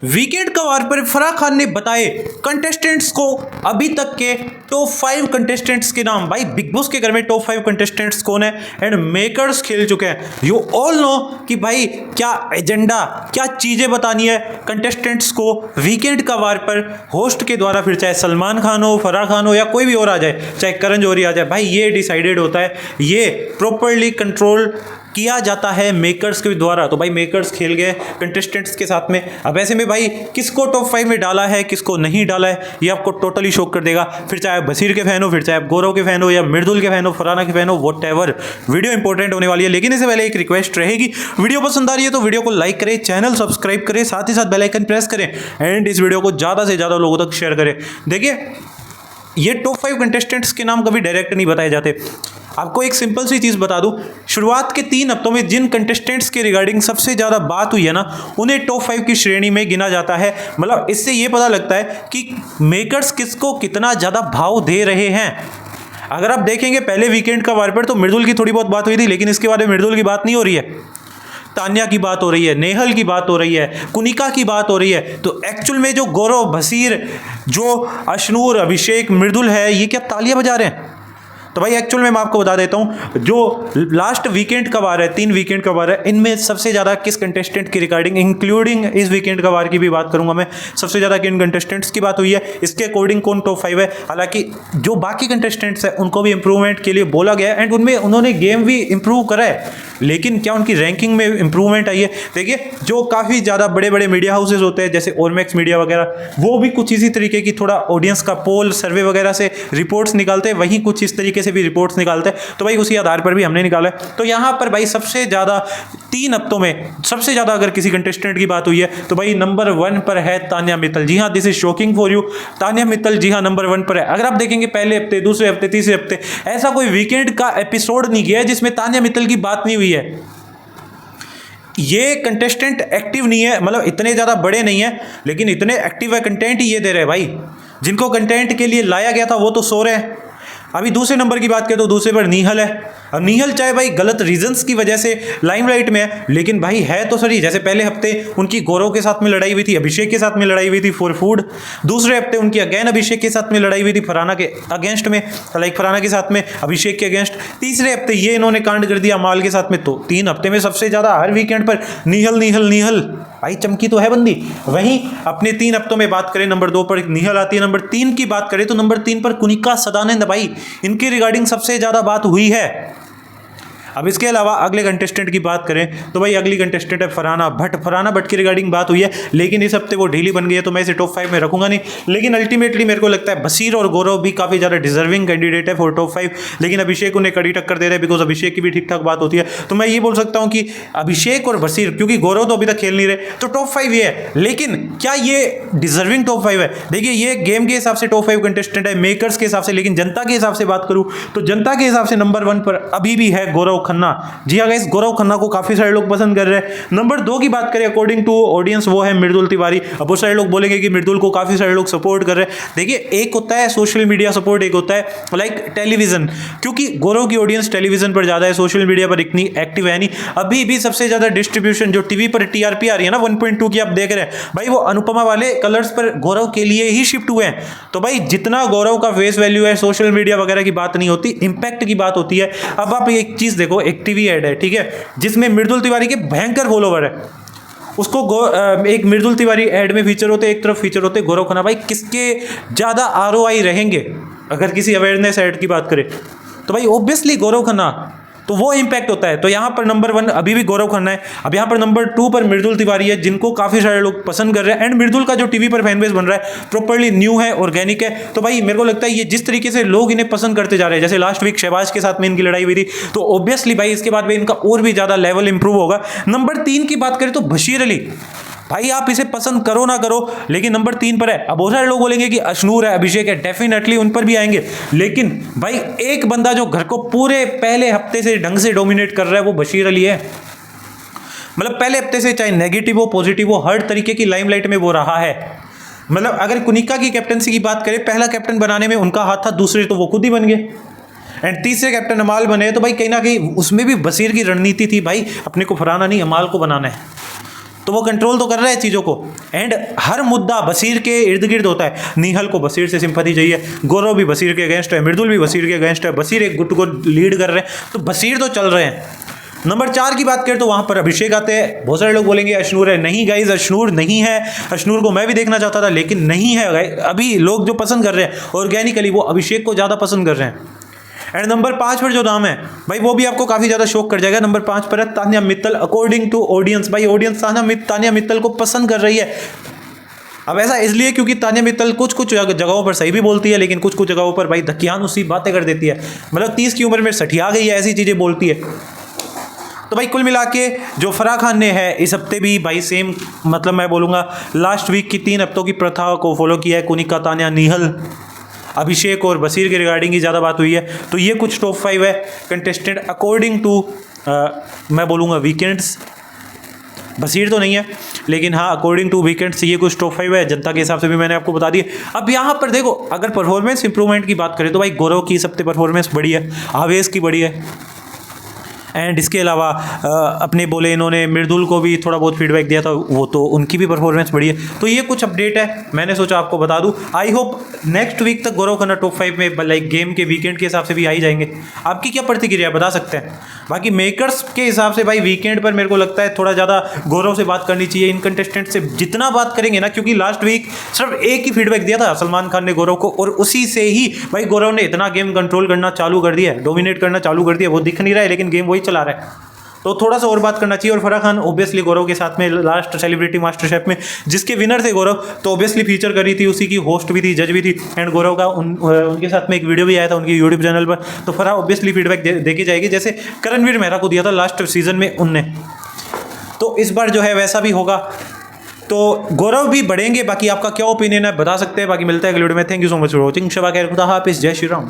Weekend का वार पर फराह खान ने बताए कंटेस्टेंट्स को अभी तक के टॉप 5 कंटेस्टेंट्स के नाम। भाई बिग बॉस के घर में टॉप 5 कंटेस्टेंट्स कौन है एंड मेकर्स खेल चुके हैं। यू ऑल नो कि भाई क्या एजेंडा, क्या चीजें बतानी है कंटेस्टेंट्स को वीकेंड का वार पर होस्ट के द्वारा। फिर चाहे सलमान खान हो, फराह खान हो या कोई भी और आ जाए, चाहे करण जौहरी आ जाए, भाई ये डिसाइडेड होता है, ये प्रॉपरली कंट्रोल किया जाता है मेकर्स के द्वारा। तो भाई मेकर्स खेल गए कंटेस्टेंट्स के साथ में। अब ऐसे में भाई किसको टॉप 5 में डाला है, किसको नहीं डाला है, ये आपको टोटली शॉक कर देगा। फिर चाहे आप बशीर के फैन हो, फिर चाहे आप गौरव के फैन हो या मृदुल के फैन हो, फराना के फैन हो, व्हाटएवर, वीडियो इंपॉर्टेंट होने वाली है। लेकिन इससे पहले एक रिक्वेस्ट रहेगी, वीडियो पसंद आ रही है तो वीडियो को लाइक करें, चैनल सब्सक्राइब करें, साथ ही साथ बेल आइकन प्रेस करें एंड इस वीडियो को ज़्यादा से ज़्यादा लोगों तक शेयर करें। देखिए ये टॉप 5 कंटेस्टेंट्स के नाम कभी डायरेक्ट नहीं बताए जाते। आपको एक सिंपल सी चीज़ बता दूं, शुरुआत के 3 हफ्तों में जिन कंटेस्टेंट्स के रिगार्डिंग सबसे ज़्यादा बात हुई है ना, उन्हें टॉप 5 की श्रेणी में गिना जाता है। मतलब इससे ये पता लगता है कि मेकर्स किसको कितना ज़्यादा भाव दे रहे हैं। अगर आप देखेंगे पहले वीकेंड का वार पर तो मृदुल की थोड़ी बहुत बात हुई थी, लेकिन इसके बाद में मृदुल की बात नहीं हो रही है, तान्या की बात हो रही है, नेहल की बात हो रही है, कुनिका की बात हो रही है। तो एक्चुअल में जो गौरव, बशीर, जो अशनूर, अभिषेक, मृदुल है, ये क्या तालियां बजा रहे हैं? तो भाई एक्चुअल में मैं आपको बता देता हूं, जो लास्ट वीकेंड का वार है, 3 वीकेंड का वार है, इनमें सबसे ज़्यादा किस कंटेस्टेंट की रिगार्डिंग, इंक्लूडिंग इस वीकेंड का वार की भी बात करूंगा मैं, सबसे ज़्यादा किन कंटेस्टेंट्स की बात हुई है, इसके अकॉर्डिंग कौन टॉप 5 है। हालांकि जो बाकी कंटेस्टेंट्स हैं उनको भी इंप्रूवमेंट के लिए बोला गया है एंड उनमें उन्होंने गेम भी इंप्रूव करा है, लेकिन क्या उनकी रैंकिंग में इंप्रूवमेंट आई है? देखिए जो काफ़ी ज़्यादा बड़े बड़े मीडिया हाउसेज होते हैं जैसे ओरमैक्स मीडिया वगैरह, वो भी कुछ इसी तरीके की थोड़ा ऑडियंस का पोल सर्वे वगैरह से रिपोर्ट्स निकालते हैं, वहीं कुछ इस तरीके से भी रिपोर्ट्स निकालते हैं। तो भाई उसी आधार पर भी हमने निकाला है। तो यहाँ पर भाई सबसे ज़्यादा 3 हफ्तों में सबसे ज़्यादा अगर किसी कंटेस्टेंट की बात हुई है तो भाई नंबर 1 पर है तान्या मित्तल। जी हाँ, this is shocking for you, Tanya Mittal जी हाँ नंबर 1 पर है। अगर आप देखेंगे पहले हफ्ते, दूसरे हफ्ते, तीसरे हफ्ते, ऐसा कोई वीकेंड का एपिसोड नहीं गया है जिसमें तान्या मित्तल की बात नहीं हुई है। ये कंटेस्टेंट एक्टिव नहीं है, मतलब इतने ज़्यादा बड़े नहीं है, लेकिन इतने एक्टिव है, कंटेंट ही ये दे रहे हैं भाई। जिनको कंटेंट के लिए लाया गया था वो तो सो रहे हैं। अभी दूसरे नंबर की बात करें तो दूसरे पर नीहल है। अब नीहल चाहे भाई गलत रीजंस की वजह से लाइमलाइट में है, लेकिन भाई है तो सही। जैसे पहले हफ्ते उनकी गौरव के साथ में लड़ाई हुई थी, अभिषेक के साथ में लड़ाई हुई थी फॉर फूड। दूसरे हफ्ते उनकी अगेन अभिषेक के साथ में लड़ाई हुई थी फराना के अगेंस्ट में, लाइक फराना के साथ में अभिषेक के अगेंस्ट। तीसरे हफ्ते ये इन्होंने कांड कर दिया अमाल के साथ में। तो 3 हफ्ते में सबसे ज़्यादा हर वीकेंड पर नीहल नीहल नीहल, भाई चमकी तो है बंदी। वहीं अपने 3 हफ्तों में बात करें, नंबर 2 पर नीहल आती है, नंबर 3 की बात करें तो नंबर 3 पर कुनिका सदानंद, भाई इनकी रिगार्डिंग सबसे ज़्यादा बात हुई है। अब इसके अलावा अगले कंटेस्टेंट की बात करें तो भाई अगली कंटेस्टेंट है फराना भट्ट। फराना भट्ट की रिगार्डिंग बात हुई है, लेकिन इस हफ्ते वो ढीली बन गई है तो मैं इसे टॉप 5 में रखूंगा नहीं। लेकिन अल्टीमेटली मेरे को लगता है बशीर और गौरव भी काफ़ी ज़्यादा डिजर्विंग कैंडिडेट है फॉर टॉप 5, लेकिन अभिषेक उन्हें कड़ी टक्कर दे रहे हैं बिकॉज अभिषेक की भी ठीक ठाक बात होती है। तो मैं ये बोल सकता हूँ कि अभिषेक और बशीर, क्योंकि गौरव तो अभी तक खेल नहीं रहे, तो टॉप 5 ये है। लेकिन क्या ये डिजर्विंग टॉप 5 है? देखिए ये गेम के हिसाब से टॉप 5 कंटेस्टेंट है, मेकर्स के हिसाब से, लेकिन जनता के हिसाब से बात करूँ तो जनता के हिसाब से नंबर 1 पर अभी भी है गौरव खन्ना। जी हाँ गाइस, गौरव खन्ना को काफी सारे लोग पसंद कर रहे हैं। नंबर 2 की बात करें अकॉर्डिंग टू ऑडियंस, वो है मृदुल तिवारी। अब बहुत सारे लोग बोलेंगे कि मृदुल को काफी सारे लोग सपोर्ट कर रहे हैं। देखिए एक होता है सोशल मीडिया सपोर्ट, एक होता है लाइक टेलीविजन, क्योंकि गौरव की ऑडियंस टेलीविजन पर ज्यादा है, सोशल मीडिया पर इतनी एक्टिव है नहीं। अभी भी सबसे ज्यादा डिस्ट्रीब्यूशन जो टीवी पर टीआरपी आ रही है ना 1.2 की, आप देख रहे हैं भाई, वो अनुपमा वाले कलर्स पर गौरव के लिए ही शिफ्ट हुए हैं। तो भाई जितना गौरव का फेस वैल्यू है, सोशल मीडिया वगैरह की बात नहीं होती, इंपैक्ट की बात होती है। अब आप एक चीज देखो, एक टीवी एड है, ठीक है, जिसमें मृदुल तिवारी के भयंकर फॉलोवर है, उसको एक मृदुल तिवारी ऐड में फीचर होते, एक तरफ फीचर होते गौरव खन्ना। भाई किसके ज़्यादा आरओआई रहेंगे अगर किसी अवेयरनेस ऐड की बात करें तो भाई ऑब्वियसली गौरव खन्ना, तो वो इंपैक्ट होता है। तो यहाँ पर नंबर 1 अभी भी गौरव खन्ना है। अब यहाँ पर नंबर 2 पर मृदुल तिवारी है, जिनको काफ़ी सारे लोग पसंद कर रहे हैं एंड मृदुल का जो टीवी पर फैन बेस बन रहा है प्रॉपर्ली न्यू है, ऑर्गेनिक है। तो भाई मेरे को लगता है ये जिस तरीके से लोग इन्हें पसंद करते जा रहे हैं, जैसे लास्ट वीक शहबाज के साथ में इनकी लड़ाई हुई थी, तो ऑब्वियसली भाई इसके बाद में इनका और भी ज़्यादा लेवल इंप्रूव होगा। नंबर 3 की बात करें तो बशीर अली, भाई आप इसे पसंद करो ना करो, लेकिन नंबर 3 पर है। अब बहुत सारे लोग बोलेंगे कि अशनूर है, अभिषेक है, डेफिनेटली उन पर भी आएंगे, लेकिन भाई एक बंदा जो घर को पूरे पहले हफ्ते से ढंग से डोमिनेट कर रहा है वो बशीर अली है। मतलब पहले हफ्ते से चाहे नेगेटिव हो पॉजिटिव हो, हर तरीके की लाइमलाइट में वो रहा है। मतलब अगर कुनिका की कैप्टनसी की बात करें, पहला कैप्टन बनाने में उनका हाथ था, दूसरे तो वो खुद ही बन गए एंड तीसरे कैप्टन अमाल बने। तो भाई कहीं ना कहीं उसमें भी बशीर की रणनीति थी, भाई अपने को फराना नहीं अमाल को बनाना है। तो वो कंट्रोल तो कर रहे हैं चीज़ों को। एंड हर मुद्दा बशीर के इर्द गिर्द होता है। निहल को बशीर से सिंपैथी चाहिए, गौरव भी बशीर के अगेंस्ट है, मृदुल भी बशीर के अगेंस्ट है, बशीर एक गुट को लीड कर रहे हैं, तो बशीर तो चल रहे हैं। नंबर 4 की बात करें तो वहां पर अभिषेक आते हैं। बहुत सारे लोग बोलेंगे अशनूर है, नहीं गाइज अशनूर नहीं है। अशनूर को मैं भी देखना चाहता था लेकिन नहीं है। अभी लोग जो पसंद कर रहे हैं ऑर्गेनिकली वो अभिषेक को ज़्यादा पसंद कर रहे हैं। एंड नंबर 5 पर जो नाम है भाई वो भी आपको काफ़ी ज़्यादा शौक कर जाएगा। नंबर 5 पर है Tanya Mittal. According to audience, भाई ऑडियंस तान्या मित्तल को पसंद कर रही है। अब ऐसा इसलिए क्योंकि तान्या मित्तल कुछ कुछ जगहों पर सही भी बोलती है लेकिन कुछ कुछ जगहों पर भाई धकियानुसी बातें कर देती है। मतलब 30 की उम्र में सठिया गई है, ऐसी चीज़ें बोलती है। तो भाई कुल मिला के जो फराह खान ने है इस हफ्ते भी भाई सेम, मतलब मैं बोलूँगा लास्ट वीक की 3 हफ्तों की प्रथा को फॉलो किया है। कुनिका, तान्या, निहल, अभिषेक और बशीर के रिगार्डिंग ही ज़्यादा बात हुई है। तो ये कुछ टॉप 5 है कंटेस्टेंट अकॉर्डिंग टू मैं बोलूँगा वीकेंड्स। बशीर तो नहीं है लेकिन हाँ अकॉर्डिंग टू वीकेंड्स ये कुछ टॉप 5 है। जनता के हिसाब से भी मैंने आपको बता दिया। अब यहाँ पर देखो अगर परफॉर्मेंस इंप्रूवमेंट की बात करें तो भाई गौरव की इस हफ्ते परफॉर्मेंस बड़ी है, आवेश की बड़ी है। एंड इसके अलावा अपने बोले इन्होंने मृदुल को भी थोड़ा बहुत फीडबैक दिया था, वो तो उनकी भी परफॉर्मेंस बढ़ी है। तो ये कुछ अपडेट है, मैंने सोचा आपको बता दूं। आई होप नेक्स्ट वीक तक गौरव खन्ना टॉप 5 में लाइक गेम के वीकेंड के हिसाब से भी आ ही जाएंगे। आपकी क्या प्रतिक्रिया बता सकते हैं। बाकी मेकर्स के हिसाब से भाई वीकेंड पर मेरे को लगता है थोड़ा ज़्यादा गौरव से बात करनी चाहिए। इन कंटेस्टेंट से जितना बात करेंगे ना, क्योंकि लास्ट वीक सिर्फ एक ही फीडबैक दिया था सलमान खान ने गौरव को, और उसी से ही भाई गौरव ने इतना गेम कंट्रोल करना चालू कर दिया है, डोमिनेट करना चालू कर दिया। वो दिख नहीं रहा है लेकिन गेम वही चला रहा है। तो थोड़ा सा और बात करना चाहिए। और फराह खान ऑब्वियसली गौरव के साथ में लास्ट सेलिब्रिटी मास्टर शेफ में जिसके विनर थे गौरव, तो ऑब्वियसली फीचर करी थी, उसी की होस्ट भी थी, जज भी थी। एंड गौरव का उनके साथ में एक वीडियो भी आया था उनकी यूट्यूब चैनल पर। तो फराह ऑब्वियसली फीडबैक देखी जाएगी जैसे करणवीर मेहरा को दिया था लास्ट सीजन में उनने। तो इस बार जो है वैसा भी होगा। तो गौरव भी बढ़ेंगे। बाकी आपका क्या ओपिनियन है बता सकते हैं। बाकी मिलता है अगले वीडियो में। Thank you so much for watching. शबा खैर, खुदा हाफिज़, जय श्री राम।